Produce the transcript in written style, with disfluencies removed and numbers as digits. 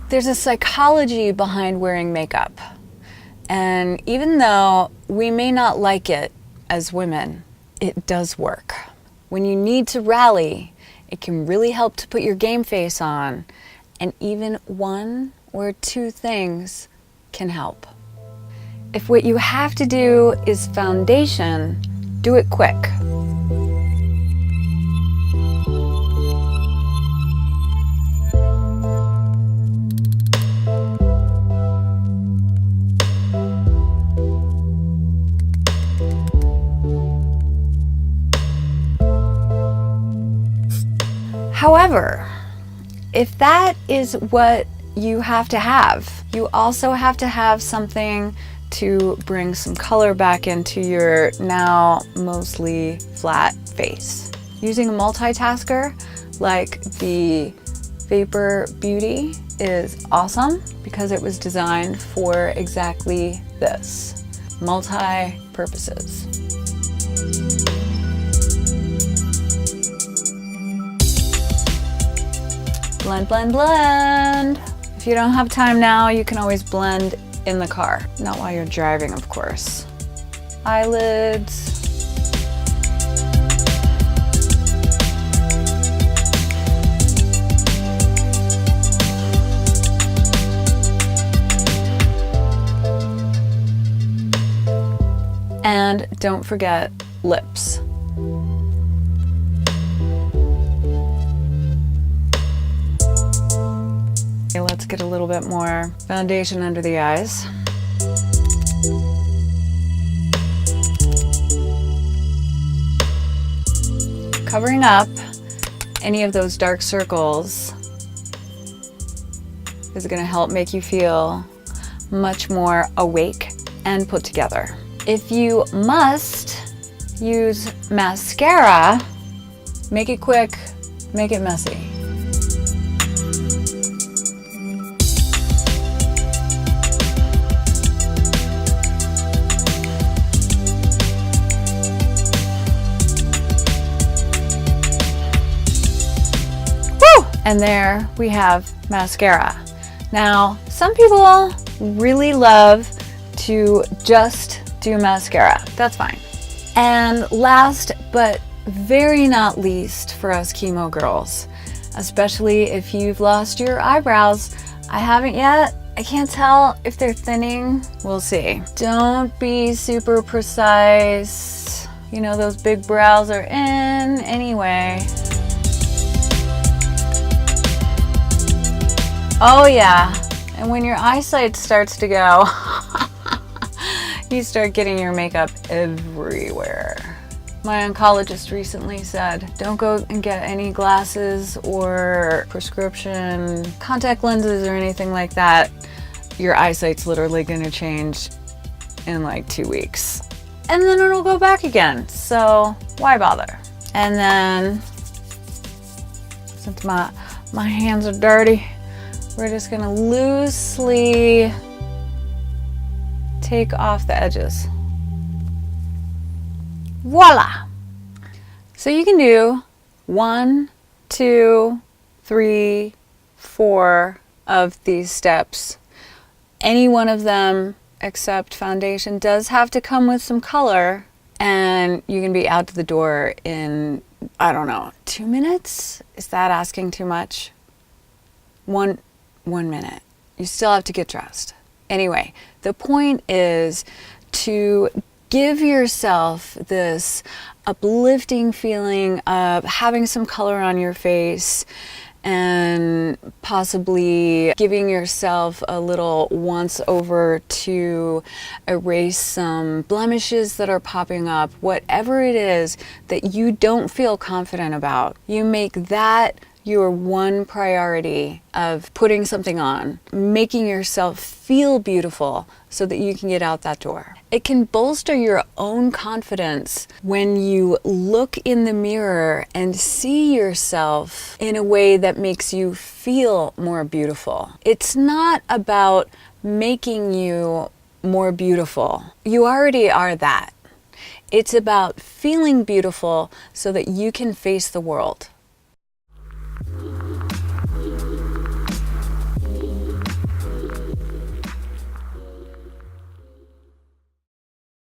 There's a psychology behind wearing makeup. And even though we may not like it as women, it does work. When you need to rally, it can really help to put your game face on, and even one or two things can help. If what you have to do is foundation, do it quick. However, if that is what you have to have, you also have to have something to bring some color back into your now mostly flat face. Using a multitasker like the Vapour Beauty is awesome because it was designed for exactly this, multi-purposes. Blend, blend, blend. If you don't have time now, you can always blend in the car. Not while you're driving, of course. Eyelids. And don't forget lips. Okay, let's get a little bit more foundation under the eyes. Covering up any of those dark circles is going to help make you feel much more awake and put together. If you must use mascara, make it quick, make it messy. And there we have mascara. Now, some people really love to just do mascara. That's fine. And last but very not least for us chemo girls, especially if you've lost your eyebrows. I haven't yet. I can't tell if they're thinning. We'll see. Don't be super precise. You know, those big brows are in anyway. Oh yeah, and when your eyesight starts to go, you start getting your makeup everywhere. My oncologist recently said, don't go and get any glasses or prescription contact lenses or anything like that. Your eyesight's literally gonna change in like 2 weeks. And then it'll go back again, so why bother? And then, since my hands are dirty, we're just gonna loosely take off the edges. Voila! So you can do 1, 2, 3, 4 of these steps. Any one of them except foundation does have to come with some color, and you can be out to the door in, I don't know, 2 minutes? Is that asking too much? One minute. You still have to get dressed. Anyway, the point is to give yourself this uplifting feeling of having some color on your face and possibly giving yourself a little once over to erase some blemishes that are popping up. Whatever it is that you don't feel confident about, you make that your one priority of putting something on, making yourself feel beautiful so that you can get out that door. It can bolster your own confidence when you look in the mirror and see yourself in a way that makes you feel more beautiful. It's not about making you more beautiful. You already are that. It's about feeling beautiful so that you can face the world.